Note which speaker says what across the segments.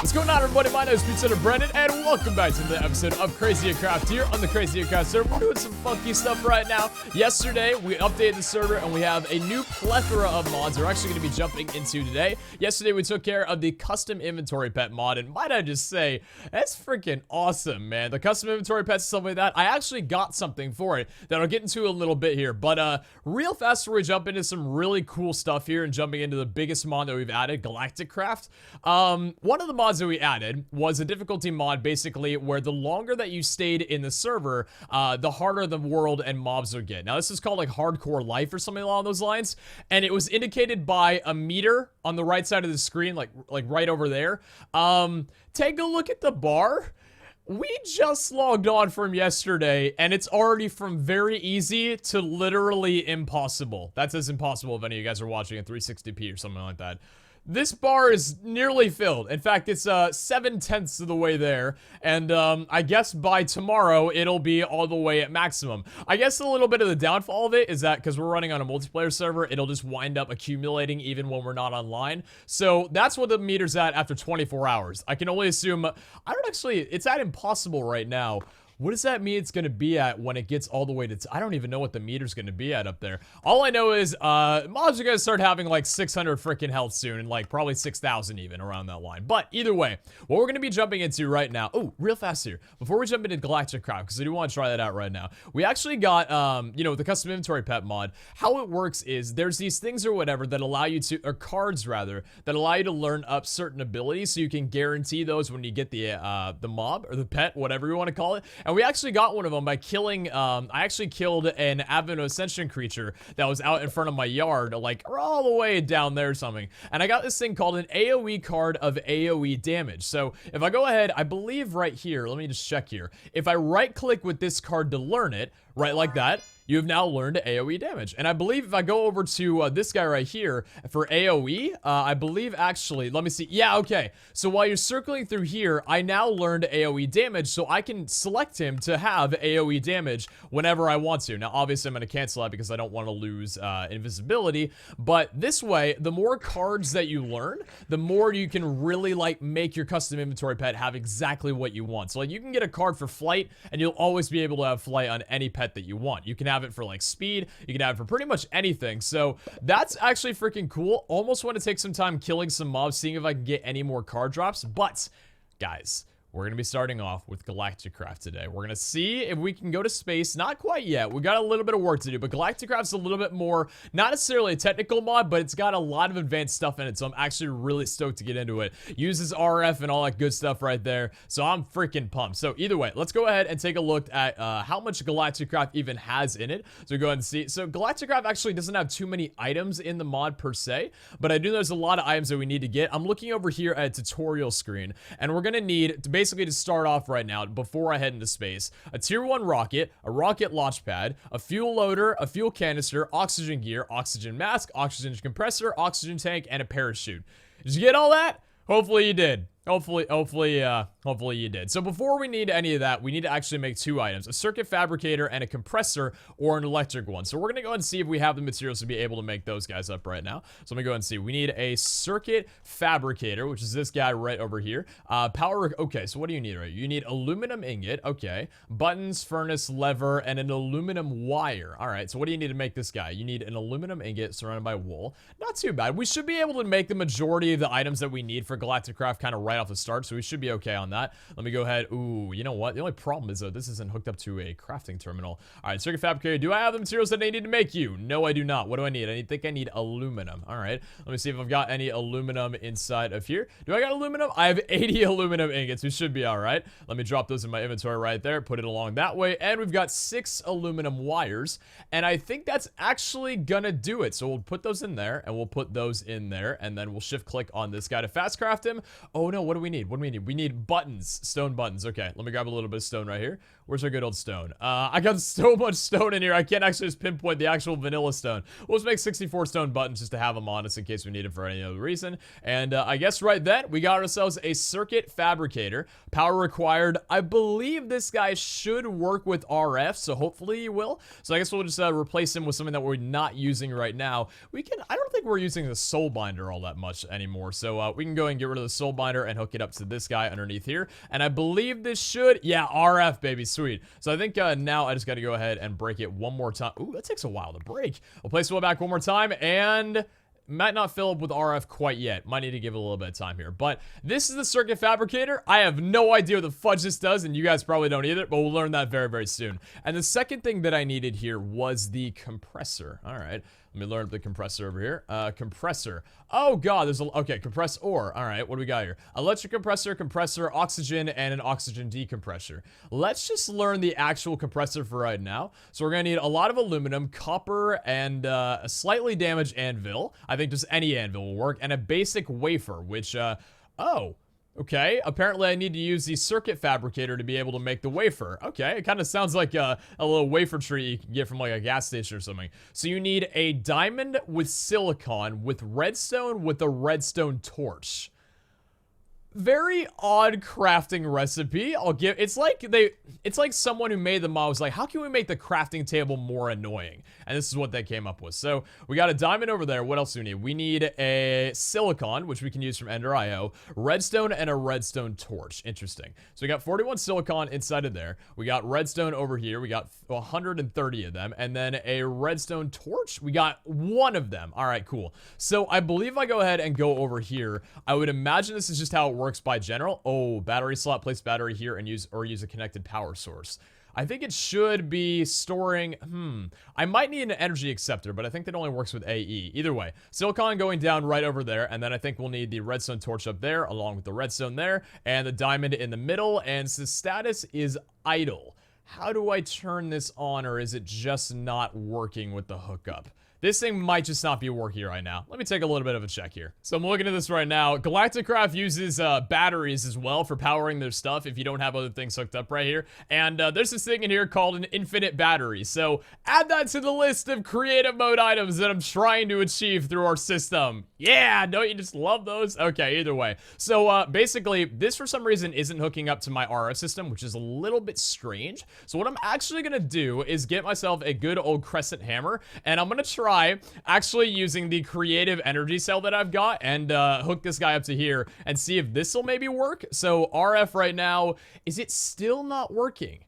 Speaker 1: What's going on, everybody? My name is Pizza Brendan, and welcome back to the episode of Crazier Craft here on the Crazier Craft server. We're doing some funky stuff right now. Yesterday, we updated the server, and we have a new plethora of mods we're actually going to be jumping into today. Yesterday, we took care of the custom inventory pet mod, and might I just say, that's freaking awesome, man. The custom inventory pets, stuff like that, I actually got something for it that I'll get into a little bit here. But real fast before we jump into some really cool stuff here and jumping into the biggest mod that we've added, Galactic Craft. One of the mods that we added was a difficulty mod, basically, where the longer that you stayed in the server, the harder the world and mobs will get. Now, this is called like hardcore life or something along those lines, and it was indicated by a meter on the right side of the screen, like right over there. Take a look at the bar. We just logged on from yesterday, and it's already from very easy to literally impossible. That's as impossible if any of you guys are watching at 360p or something like that. This bar is nearly filled. In fact, it's 7/10 of the way there. And I guess by tomorrow, it'll be all the way at maximum. I guess a little bit of the downfall of it is that because we're running on a multiplayer server, it'll just wind up accumulating even when we're not online. So that's what the meter's at after 24 hours. I can only assume, I don't actually, it's at impossible right now. What does that mean it's going to be at when it gets all the way to... I don't even know what the meter's going to be at up there. All I know is mobs are going to start having like 600 freaking health soon, and like probably 6,000 even around that line. But either way, what we're going to be jumping into right now... Oh, real fast here. Before we jump into Galactic Craft, because I do want to try that out right now. We actually got, you know, the custom inventory pet mod. How it works is there's these things or whatever that allow you to... Or cards, rather, that allow you to learn up certain abilities, so you can guarantee those when you get the mob or the pet, whatever you want to call it. And we actually got one of them by killing, I actually killed an Advent Ascension creature that was out in front of my yard, like all the way down there or something. And I got this thing called an AoE card of AoE damage. So if I go ahead, I believe right here, let me just check here. If I right click with this card to learn it, right like that, you have now learned AoE damage. And I believe if I go over to this guy right here for AoE, I believe actually, let me see. Yeah, okay. So while you're circling through here, I now learned AoE damage, so I can select him to have AoE damage whenever I want to. Now, obviously, I'm going to cancel that because I don't want to lose invisibility. But this way, the more cards that you learn, the more you can really, like, make your custom inventory pet have exactly what you want. So, like, you can get a card for flight, and you'll always be able to have flight on any pet that you want. You can have it for like speed, you can have it for pretty much anything. So that's actually freaking cool. Almost want to take some time killing some mobs, seeing if I can get any more card drops. But guys, we're going to be starting off with Galactic Craft today. We're going to see if we can go to space. Not quite yet. We got a little bit of work to do, but Galactic Craft's a little bit more, not necessarily a technical mod, but it's got a lot of advanced stuff in it, so I'm actually really stoked to get into it. Uses RF and all that good stuff right there, so I'm freaking pumped. So either way, let's go ahead and take a look at how much Galactic Craft even has in it. So go ahead and see. So Galactic Craft actually doesn't have too many items in the mod per se, but I do know there's a lot of items that we need to get. I'm looking over here at a tutorial screen, and we're going to need to basically to start off right now before I head into space, a tier 1 rocket, a rocket launch pad, a fuel loader, a fuel canister, oxygen gear, oxygen mask, oxygen compressor, oxygen tank, and a parachute. Did you get all that? Hopefully you did. Hopefully you did. So before we need any of that, we need to actually make 2 items, a circuit fabricator and a compressor or an electric one. So we're going to go ahead and see if we have the materials to be able to make those guys up right now. So let me go ahead and see. We need a circuit fabricator, which is this guy right over here. Power, okay, so what do you need, right? You need aluminum ingot, okay. Buttons, furnace, lever, and an aluminum wire. All right, so what do you need to make this guy? You need an aluminum ingot surrounded by wool. Not too bad. We should be able to make the majority of the items that we need for Galactic Craft kind of right off the start, so we should be okay on that. Let me go ahead. Ooh, you know what? The only problem is, though, this isn't hooked up to a crafting terminal. All right, circuit fabricator. Do I have the materials that I need to make you? No, I do not. What do I need? I think I need aluminum. All right, let me see if I've got any aluminum inside of here. Do I got aluminum? I have 80 aluminum ingots. We should be all right. Let me drop those in my inventory right there, put it along that way, and we've got 6 aluminum wires, and I think that's actually gonna do it. So we'll put those in there, and we'll put those in there, and then we'll shift click on this guy to fast craft him. Oh no, what do we need? What do we need? We need buttons buttons. Stone buttons. Okay, let me grab a little bit of stone right here. Where's our good old stone? I got so much stone in here, I can't actually just pinpoint the actual vanilla stone. We'll just make 64 stone buttons just to have them on us in case we need it for any other reason. And I guess right then, we got ourselves a circuit fabricator. Power required. I believe this guy should work with RF, so hopefully he will. So I guess we'll just replace him with something that we're not using right now. I don't think we're using the soul binder all that much anymore. So we can go and get rid of the soul binder and hook it up to this guy underneath here. And I believe this should, yeah, RF, baby. Sweet. So I think now I just got to go ahead and break it one more time. Ooh, that takes a while to break. I'll place it back one more time and might not fill up with RF quite yet. Might need to give it a little bit of time here. But this is the circuit fabricator. I have no idea what the fudge this does, and you guys probably don't either, but we'll learn that very, very soon. And the second thing that I needed here was the compressor. All right. Let me learn the compressor over here. Compressor. Oh, God. There's a... Okay, compressor. All right, what do we got here? Electric compressor, compressor, oxygen, and an oxygen decompressor. Let's just learn the actual compressor for right now. So we're going to need a lot of aluminum, copper, and a slightly damaged anvil. I think just any anvil will work. And a basic wafer, which... Oh... Okay, apparently I need to use the circuit fabricator to be able to make the wafer. Okay, it kind of sounds like a little wafer tree you can get from like a gas station or something. So you need a diamond with silicon with redstone with a redstone torch. Very odd crafting recipe. It's like someone who made the mod was like, how can we make the crafting table more annoying? And this is what they came up with. So we got a diamond over there. What else do we need? We need a silicon, which we can use from Ender IO, redstone, and a redstone torch. Interesting. So we got 41 silicon inside of there. We got redstone over here. We got 130 of them. And then a redstone torch. We got one of them. All right, cool. So I believe I go ahead and go over here. I would imagine this is just how it works by general. Oh, battery slot, place battery here and use a connected power source. I think it should be storing, I might need an energy acceptor, but I think that only works with AE. Either way, silicon going down right over there, and then I think we'll need the redstone torch up there, along with the redstone there, and the diamond in the middle, and the status is idle. How do I turn this on, or is it just not working with the hookup? This thing might just not be working right now. Let me take a little bit of a check here. So I'm looking at this right now. Galactic Craft uses batteries as well for powering their stuff if you don't have other things hooked up right here. And there's this thing in here called an infinite battery. So add that to the list of creative mode items that I'm trying to achieve through our system. Yeah, don't you just love those? Okay, either way. So basically, this for some reason isn't hooking up to my RF system, which is a little bit strange. So what I'm actually gonna do is get myself a good old crescent hammer, and I'm gonna try actually using the creative energy cell that I've got and hook this guy up to here and see if this will maybe work. So RF right now, is it still not working?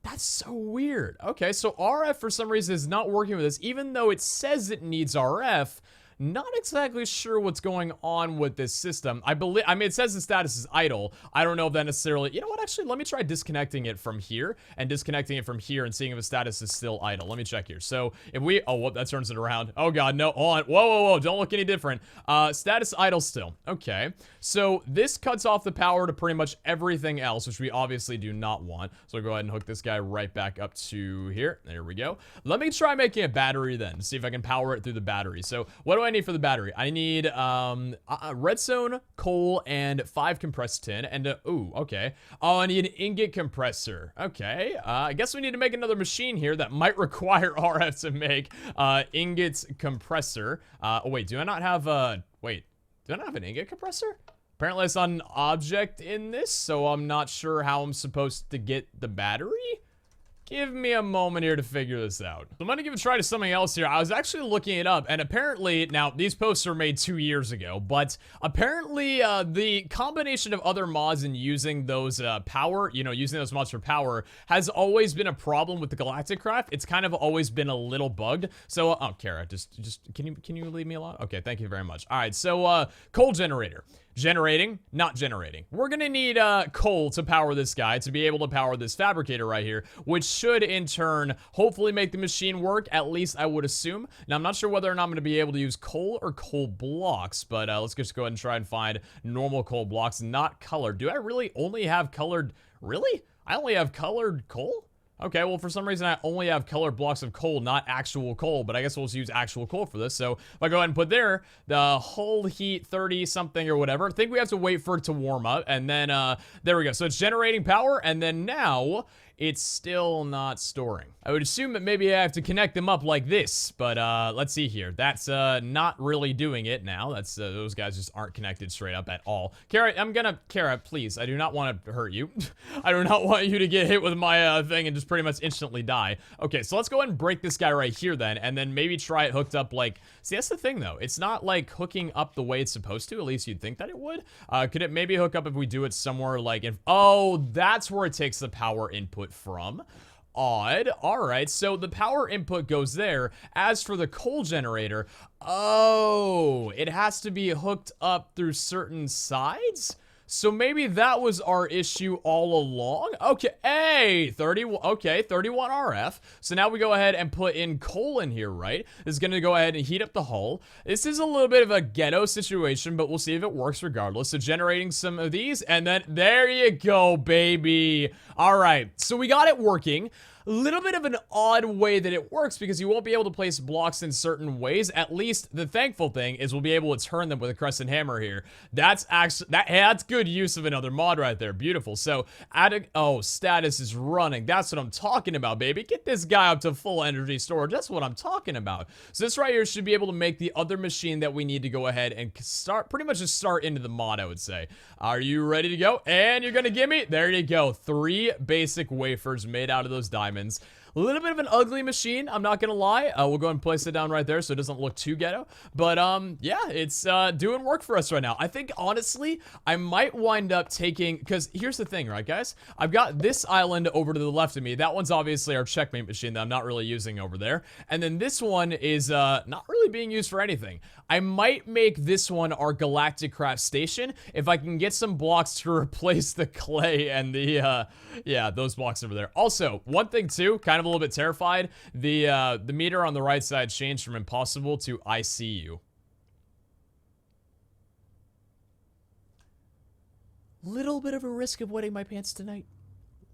Speaker 1: That's so weird. Okay, so RF for some reason is not working with this, even though it says it needs RF. Not exactly sure what's going on with this system. I mean, it says the status is idle. I don't know if that necessarily, you know what, actually, let me try disconnecting it from here and disconnecting it from here and seeing if the status is still idle. Let me check here. So if we, oh, whoop, that turns it around. Oh God, no, hold on. Whoa, whoa, whoa, don't look any different. Status idle still. Okay, so this cuts off the power to pretty much everything else, which we obviously do not want. So I'll go ahead and hook this guy right back up to here. There we go. Let me try making a battery then, see if I can power it through the battery. So what do I need for the battery? I need redstone, coal, and 5 compressed tin, and ooh, okay. Oh, I need an ingot compressor. Okay, I guess we need to make another machine here that might require RF to make ingot compressor. Oh wait, do I not have wait, do I not have an ingot compressor? Apparently it's not an object in this, so I'm not sure how I'm supposed to get the battery. Give me a moment here to figure this out. So I'm gonna give a try to something else here. I was actually looking it up, and apparently, now these posts were made 2 years ago, but apparently the combination of other mods and using those power, you know, using those mods for power has always been a problem with the Galactic Craft. It's kind of always been a little bugged. So, oh, Kara, just can you leave me alone? Okay, thank you very much. All right, so coal generator. Generating, not generating. We're gonna need coal to power this guy, to be able to power this fabricator right here, which should in turn hopefully make the machine work, at least I would assume. Now I'm not sure whether or not I'm gonna be able to use coal or coal blocks, but let's just go ahead and try and find normal coal blocks, not colored. Do I really only have colored? Really? I only have colored coal? Okay, well, for some reason, I only have colored blocks of coal, not actual coal, but I guess we'll just use actual coal for this. So if I go ahead and put there, the hull heat 30 something or whatever, I think we have to wait for it to warm up, and then, there we go. So it's generating power, and then now it's still not storing. I would assume that maybe I have to connect them up like this, but let's see here. That's not really doing it now. That's those guys just aren't connected straight up at all. Kara, please, I do not want to hurt you. I do not want you to get hit with my thing and just pretty much instantly die. Okay, so let's go ahead and break this guy right here then, and then maybe try it hooked up like, see, that's the thing though. It's not like hooking up the way it's supposed to, at least you'd think that it would. Could it maybe hook up if we do it somewhere like, oh, that's where it takes the power input from. Odd. Alright, so the power input goes there. As for the coal generator, oh, it has to be hooked up through certain sides? So maybe that was our issue all along. Okay, hey, 31 RF. So now we go ahead and put in coal in here, right? This is going to go ahead and heat up the hull. This is a little bit of a ghetto situation, but we'll see if it works regardless. So generating some of these, and then there you go, baby. All right, so we got it working. A little bit of an odd way that it works because you won't be able to place blocks in certain ways. At least the thankful thing is we'll be able to turn them with a crescent hammer here. That's actually, that's good use of another mod right there. Beautiful. So status is running. That's what I'm talking about, baby. Get this guy up to full energy storage. That's what I'm talking about. So this right here should be able to make the other machine that we need to go ahead and pretty much just start into the mod, I would say. Are you ready to go? And you're gonna give me, there you go, 3 basic wafers made out of those diamonds. A little bit of an ugly machine, I'm not gonna lie. We'll go and place it down right there so it doesn't look too ghetto. But, yeah, it's doing work for us right now. I think, honestly, I might wind up taking, because here's the thing, right, guys? I've got this island over to the left of me. That one's obviously our checkmate machine that I'm not really using over there. And then this one is not really being used for anything. I might make this one our galactic craft station if I can get some blocks to replace the clay and the, yeah, those blocks over there. Also, one thing too, kind of a little bit terrified, the meter on the right side changed from impossible to ICU. Little bit of a risk of wetting my pants tonight.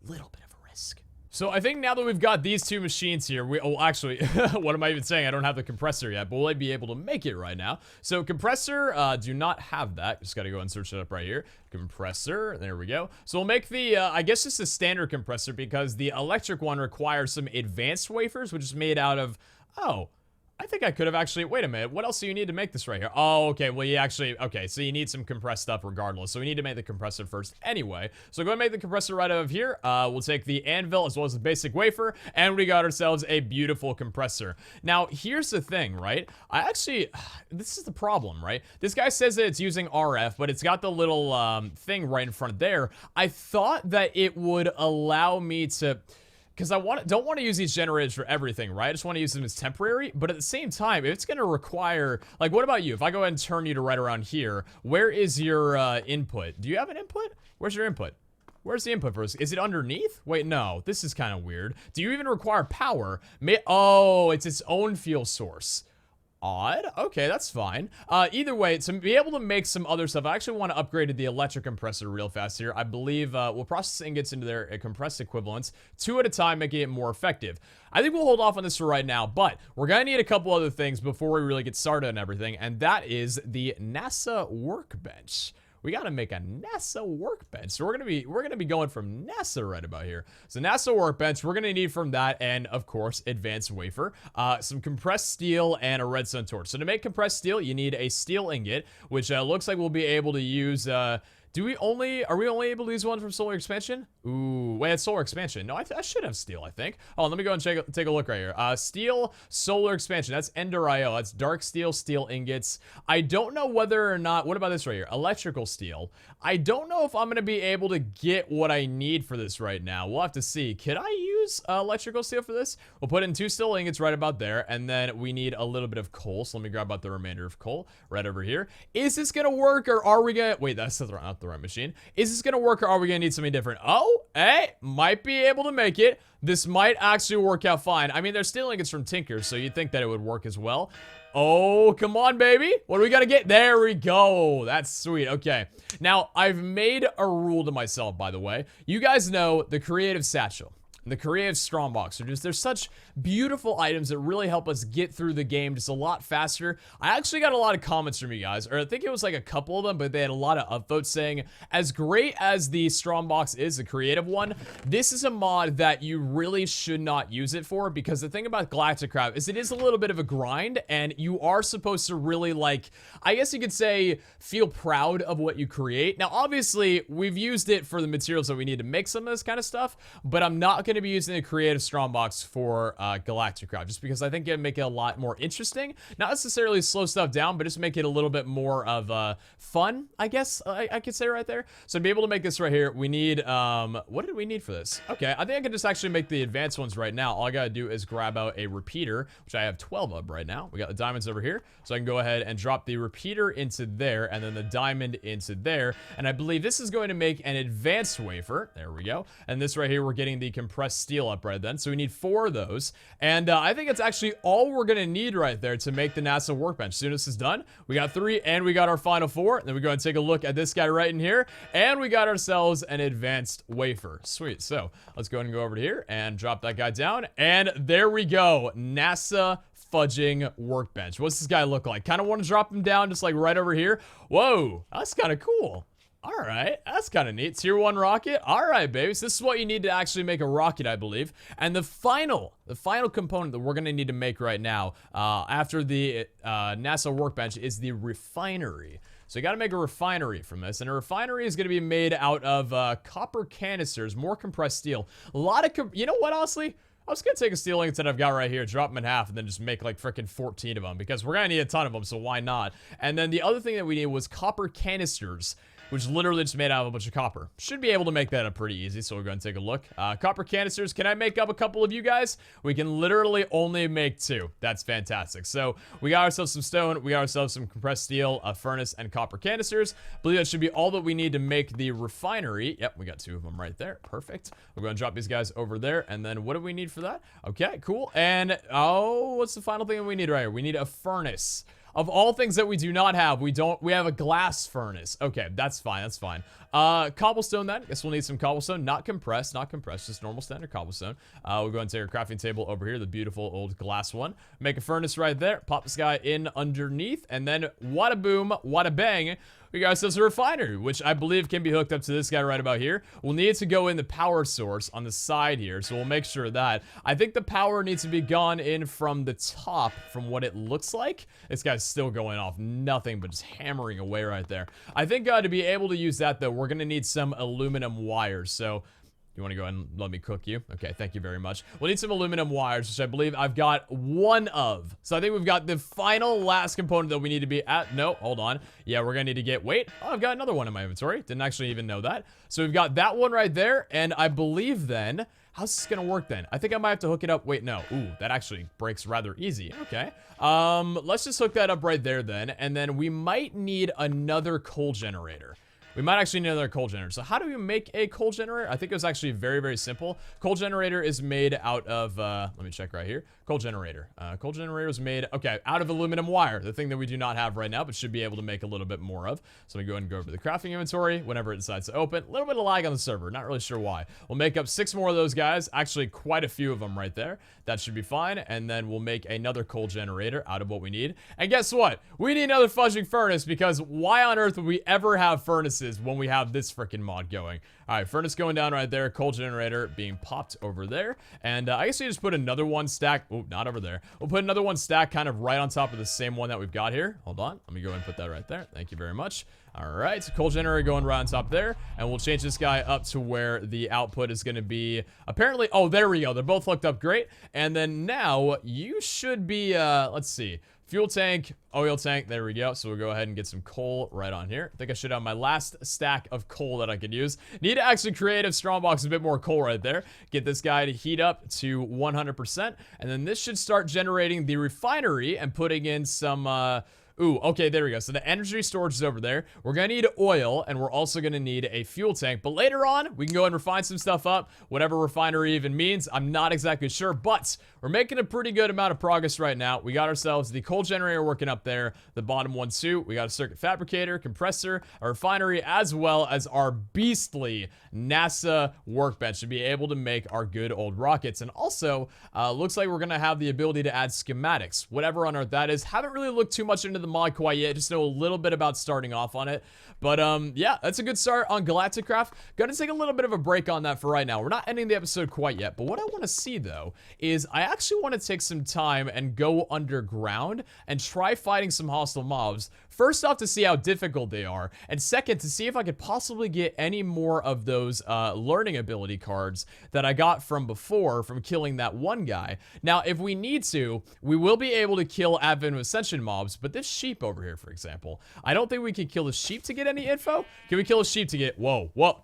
Speaker 1: Little bit of a risk. So I think now that we've got these 2 machines here, actually, what am I even saying? I don't have the compressor yet, but will I be able to make it right now? So compressor, do not have that. Just gotta go and search it up right here. Compressor, there we go. So we'll make the, I guess just a standard compressor because the electric one requires some advanced wafers, which is made out of, oh, I think I could have actually, wait a minute, what else do you need to make this right here? Oh, okay, well, you actually, okay, so you need some compressed stuff regardless, so we need to make the compressor first anyway. So go ahead and make the compressor right over here. We'll take the anvil as well as the basic wafer, and we got ourselves a beautiful compressor. Now, here's the thing, right? This is the problem, right? This guy says that it's using RF, but it's got the little thing right in front there. I thought that it would allow me to... Because I don't want to use these generators for everything, right? I just want to use them as temporary, but at the same time, if it's going to require... Like, what about you? If I go ahead and turn you to right around here, where is your input? Do you have an input? Where's your input? Where's the input for this? Is it underneath? Wait, no. This is kind of weird. Do you even require power? Oh, it's its own fuel source. Odd. Okay, that's fine. Either way, to be able to make some other stuff, I actually want to upgrade the electric compressor real fast here. I believe we'll process ingots into their compressed equivalents 2 at a time, making it more effective. I think we'll hold off on this for right now, but we're gonna need a couple other things before we really get started on everything, and that is the NASA workbench. We gotta make a NASA workbench. So we're gonna be going from NASA right about here. So NASA workbench, we're gonna need from that, and of course, advanced wafer, some compressed steel, and a redstone torch. So to make compressed steel, you need a steel ingot, which looks like we'll be able to use. Are we only able to use one from solar expansion? Ooh, wait, it's solar expansion. No, I should have steel, I think. Oh, let me go and take a look right here. Steel, solar expansion. That's Ender IO. That's dark steel, steel ingots. I don't know whether or not, what about this right here? Electrical steel. I don't know if I'm going to be able to get what I need for this right now. We'll have to see. Can I use electrical steel for this? We'll put in 2 steel ingots right about there, and then we need a little bit of coal. So let me grab out the remainder of coal right over here. Is this going to work, or are we going to... Wait, that's not the right machine. Is this gonna work, or are we gonna need something different? Oh, hey, might be able to make it. This might actually work out fine. I mean, they're stealing ingots from Tinker, so you'd think that it would work as well. Oh, come on, baby. What do we gotta get? There we go. That's sweet. Okay. Now, I've made a rule to myself, by the way. You guys know the creative satchel. and the creative strongbox. There's such beautiful items that really help us get through the game just a lot faster. I actually got a lot of comments from you guys, or I think it was like a couple of them, but they had a lot of upvotes saying, as great as the strongbox is, the creative one, this is a mod that you really should not use it for, because the thing about Galactic Craft is it is a little bit of a grind, and you are supposed to really, like, I guess you could say, feel proud of what you create. Now, obviously, we've used it for the materials that we need to make some of this kind of stuff, but I'm not going to be using the creative strongbox for Galactic Craft, just because I think it'd make it a lot more interesting. Not necessarily slow stuff down, but just make it a little bit more of fun, I guess I could say right there. So to be able to make this right here, we need, what did we need for this? Okay, I think I can just actually make the advanced ones right now. All I gotta do is grab out a repeater, which I have 12 of right now. We got the diamonds over here, so I can go ahead and drop the repeater into there, and then the diamond into there, and I believe this is going to make an advanced wafer. There we go. And this right here, we're getting the compressed steel up right then, so we need 4 of those, and I think it's actually all we're gonna need right there to make the NASA workbench. As soon as this is done, we got 3, and we got our final 4. Then we go and take a look at this guy right in here, and we got ourselves an advanced wafer. Sweet. So let's go ahead and go over to here and drop that guy down, and there we go. NASA fudging workbench. What's this guy look like? Kind of want to drop him down just like right over here. Whoa, that's kind of cool. All right, that's kind of neat. Tier 1 rocket. All right, babies. This is what you need to actually make a rocket, I believe. And the final component that we're going to need to make right now, after the NASA workbench, is the refinery. So you got to make a refinery from this, and a refinery is going to be made out of copper canisters, more compressed steel. A lot of, you know what, honestly? I was going to take a steel ingot that I've got right here, drop them in half, and then just make like freaking 14 of them, because we're going to need a ton of them, so why not? And then the other thing that we needed was copper canisters, which is literally just made out of a bunch of copper. Should be able to make that up pretty easy, so we're going to take a look. Copper canisters, can I make up a couple of you guys? We can literally only make 2. That's fantastic. So we got ourselves some stone, we got ourselves some compressed steel, a furnace, and copper canisters. I believe that should be all that we need to make the refinery. Yep, we got 2 of them right there. Perfect. We're going to drop these guys over there, and then what do we need for that? Okay, cool. And, oh, what's the final thing that we need right here? We need a furnace. Of all things that we do not have, we have a glass furnace. Okay, that's fine, that's fine. Cobblestone then. Guess we'll need some cobblestone. Not compressed, just normal standard cobblestone. We'll go and take our crafting table over here, the beautiful old glass one. Make a furnace right there. Pop this guy in underneath, and then wada boom, wada bang. We got ourselves a refinery, which I believe can be hooked up to this guy right about here. We'll need to go in the power source on the side here, so we'll make sure of that. I think the power needs to be gone in from the top, from what it looks like. This guy's still going off nothing but just hammering away right there. I think to be able to use that, though, we're going to need some aluminum wires, so you want to go ahead and let me cook you? Okay, thank you very much. We'll need some aluminum wires, which I believe I've got 1 of. So I think we've got the final last component that we need to be at. No, hold on. Yeah, we're going to need to get, wait. Oh, I've got another one in my inventory. Didn't actually even know that. So we've got that one right there. And I believe then, how's this going to work then? I think I might have to hook it up. Wait, no. Ooh, that actually breaks rather easy. Okay. Let's just hook that up right there then. And then we might need another coal generator. We might actually need another coal generator. So how do we make a coal generator? I think it was actually very, very simple. Coal generator is made out of, let me check right here. Coal generator. Coal generator is made, okay, out of aluminum wire. The thing that we do not have right now, but should be able to make a little bit more of. So we go ahead and go over to the crafting inventory whenever it decides to open. A little bit of lag on the server. Not really sure why. We'll make up 6 more of those guys. Actually, quite a few of them right there. That should be fine. And then we'll make another coal generator out of what we need. And guess what? We need another fudging furnace, because why on earth would we ever have furnaces when we have this freaking mod going? All right, furnace going down right there. Coal generator being popped over there. And I guess we just put another one stack. Oh, not over there. We'll put another one stack kind of right on top of the same one that we've got here. Hold on. Let me go ahead and put that right there. Thank you very much. All right, so coal generator going right on top there. And we'll change this guy up to where the output is going to be. Apparently, oh, there we go. They're both hooked up great. And then now you should be, let's see. Fuel tank, oil tank, there we go. So we'll go ahead and get some coal right on here. I think I should have my last stack of coal that I could use. Need to actually create a strongbox a bit more coal right there. Get this guy to heat up to 100%. And then this should start generating the refinery and putting in some, Ooh, okay, there we go. So the energy storage is over there. We're gonna need oil, and we're also gonna need a fuel tank. But later on, we can go and refine some stuff up. Whatever refinery even means, I'm not exactly sure. But we're making a pretty good amount of progress right now. We got ourselves the coal generator working up there, the bottom one too. We got a circuit fabricator, compressor, a refinery, as well as our beastly NASA workbench to be able to make our good old rockets. And also, looks like we're gonna have the ability to add schematics, whatever on earth that is. Haven't really looked too much into the mod quite yet, just know a little bit about starting off on it. But yeah, that's a good start on Galactic Craft. Gonna take a little bit of a break on that for right now. We're not ending the episode quite yet, but what I want to see though is I actually want to take some time and go underground and try fighting some hostile mobs. First off, to see how difficult they are, and second, to see if I could possibly get any more of those learning ability cards that I got from before from killing that one guy. Now, if we need to, we will be able to kill Advent of Ascension mobs, but this sheep over here, for example, I don't think we can kill the sheep to get any info. Can we kill a sheep to get... Whoa, whoa.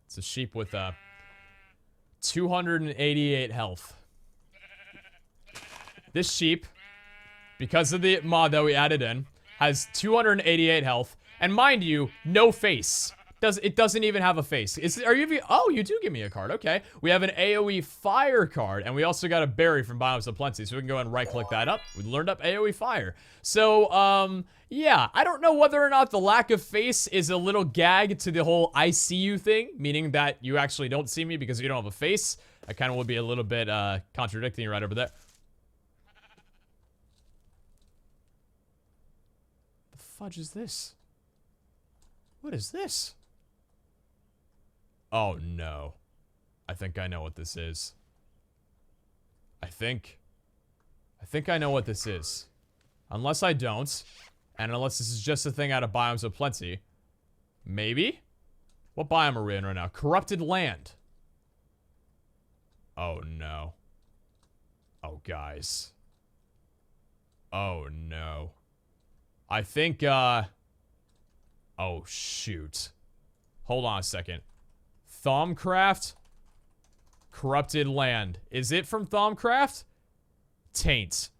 Speaker 1: It's a sheep with 288 health. This sheep, because of the mod that we added in, has 288 health. And mind you, no face. It doesn't even have a face. Oh, you do give me a card. Okay. We have an AoE fire card, and we also got a berry from Biomes of Plenty, so we can go ahead and right-click that up. We learned up AoE fire. So, yeah, I don't know whether or not the lack of face is a little gag to the whole I see you thing, meaning that you actually don't see me because you don't have a face. I kind of would be a little bit contradicting right over there. The fudge is this? What is this? Oh no. I think I know what this is. I think I know what this is. Unless I don't. And unless this is just a thing out of Biomes of Plenty. Maybe? What biome are we in right now? Corrupted land. Oh no. Oh guys. Oh no. I think oh shoot. Hold on a second. Thaumcraft, corrupted land. Is it from Thaumcraft? Taint.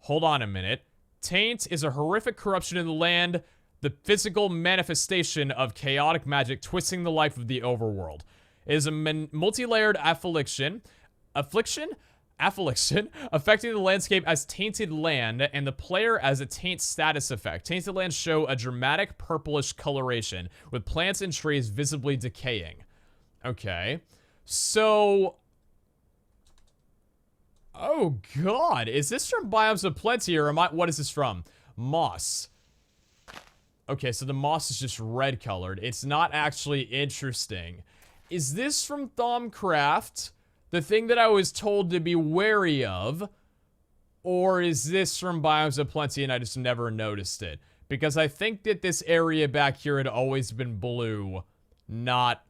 Speaker 1: Hold on a minute. Taint is a horrific corruption in the land, the physical manifestation of chaotic magic twisting the life of the overworld. It is a multi-layered affliction, affecting the landscape as tainted land, and the player as a taint status effect. Tainted lands show a dramatic purplish coloration, with plants and trees visibly decaying. Okay, so... Oh god, is this from Biomes of Plenty, or what is this from? Moss. Okay, so the moss is just red colored. It's not actually interesting. Is this from Thaumcraft, the thing that I was told to be wary of? Or is this from Biomes of Plenty and I just never noticed it? Because I think that this area back here had always been blue, not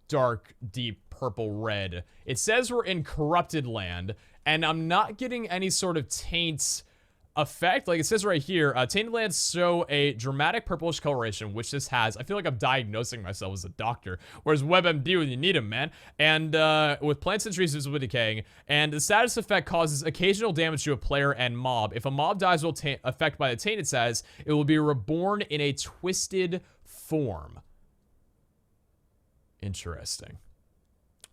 Speaker 1: dark, deep purple red. It says we're in corrupted land, and I'm not getting any sort of taint effect. Like it says right here, tainted lands show a dramatic purplish coloration, which this has. I feel like I'm diagnosing myself as a doctor. Whereas WebMD when you need him, man. And with plants and trees visibly decaying, and the status effect causes occasional damage to a player and mob. If a mob dies while affected by the taint, it says it will be reborn in a twisted form. Interesting.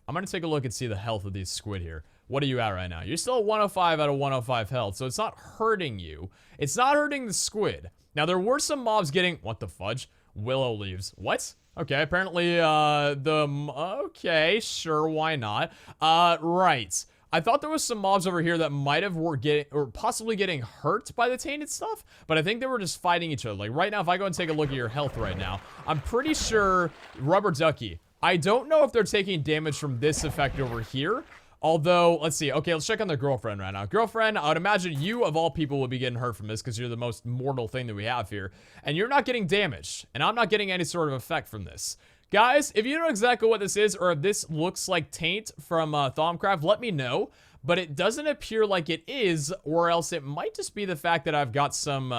Speaker 1: I'm gonna take a look and see the health of these squid here. What are you at right now? You're still at 105 out of 105 health, so it's not hurting you. It's not hurting the squid. Now, there were some mobs getting... What the fudge? Willow leaves. What? Okay, apparently, okay, sure, why not? Right. I thought there was some mobs over here that might have were getting... or possibly getting hurt by the tainted stuff, but I think they were just fighting each other. Like, right now, if I go and take a look at your health right now, I'm pretty sure... Rubber Ducky. I don't know if they're taking damage from this effect over here. Although, let's see. Okay, let's check on their girlfriend right now. Girlfriend, I would imagine you, of all people, would be getting hurt from this because you're the most mortal thing that we have here. And you're not getting damaged. And I'm not getting any sort of effect from this. Guys, if you know exactly what this is, or if this looks like Taint from Thaumcraft, let me know. But it doesn't appear like it is, or else it might just be the fact that I've got some,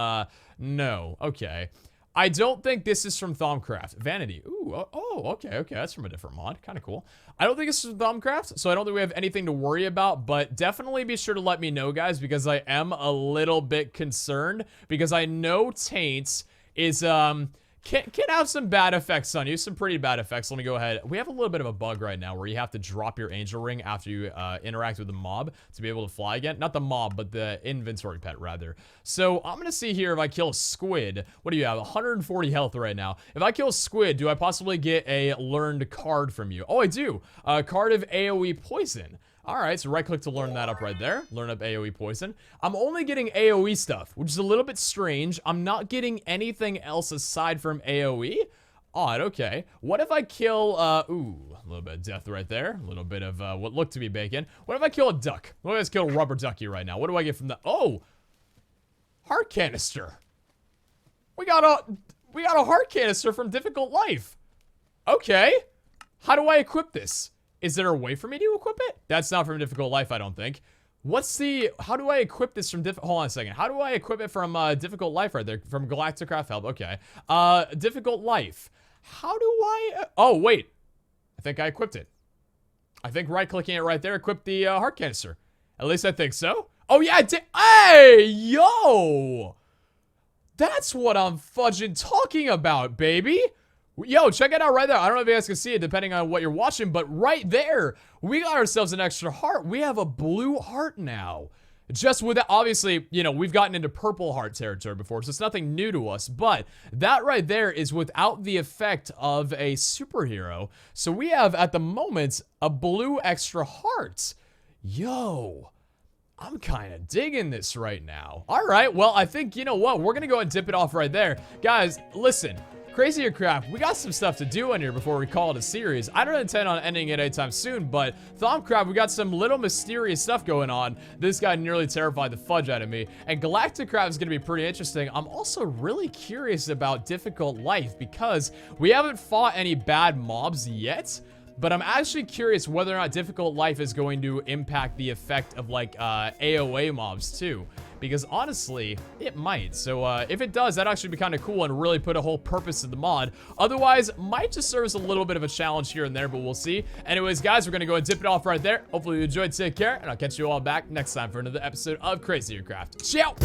Speaker 1: no. Okay. I don't think this is from Thaumcraft. Vanity. Ooh, okay. That's from a different mod. Kind of cool. I don't think this is from Thaumcraft, so I don't think we have anything to worry about, but definitely be sure to let me know, guys, because I am a little bit concerned, because I know Taints is, can have some bad effects on you, some pretty bad effects. Let me go ahead. We have a little bit of a bug right now where you have to drop your angel ring after you interact with the mob to be able to fly again. Not the mob, but the inventory pet, rather. So I'm going to see here if I kill a squid. What do you have? 140 health right now. If I kill a squid, do I possibly get a learned card from you? Oh, I do. A card of AoE poison. Alright, so right click to learn that up right there. Learn up AoE poison. I'm only getting AoE stuff, which is a little bit strange. I'm not getting anything else aside from AoE. Odd, okay. What if I kill, ooh, a little bit of death right there. A little bit of, what looked to be bacon. What if I kill a duck? What if I just kill a rubber ducky right now? What do I get from that? Oh! Heart canister. We got a heart canister from Difficult Life. Okay. How do I equip this? Is there a way for me to equip it? That's not from Difficult Life, I don't think. How do I equip this from hold on a second. How do I equip it from, Difficult Life right there? From Galactic Craft help, okay. Difficult Life. How do I, oh, wait. I think I equipped it. I think right-clicking it right there equipped the, heart canister. At least I think so. Oh, yeah, I did. Hey, yo! That's what I'm fudging talking about, baby. Yo, check it out right there. I don't know if you guys can see it depending on what you're watching, but right there, we got ourselves an extra heart. We have a blue heart now. Just with that, obviously, you know, we've gotten into purple heart territory before, so it's nothing new to us, but that right there is without the effect of a superhero. So we have, at the moment, a blue extra heart. Yo, I'm kind of digging this right now. All right, well, I think, you know what? We're going to go and dip it off right there. Guys, listen. Crazier Craft, we got some stuff to do in here before we call it a series. I don't intend on ending it anytime soon, but Thaumcraft, we got some little mysterious stuff going on. This guy nearly terrified the fudge out of me. And Galactic Craft is going to be pretty interesting. I'm also really curious about Difficult Life because we haven't fought any bad mobs yet. But I'm actually curious whether or not Difficult Life is going to impact the effect of, like, AoE mobs, too. Because, honestly, it might. So, if it does, that'd actually be kind of cool and really put a whole purpose to the mod. Otherwise, might just serve as a little bit of a challenge here and there, but we'll see. Anyways, guys, we're going to go and dip it off right there. Hopefully you enjoyed. Take care, and I'll catch you all back next time for another episode of Crazier Craft. Ciao!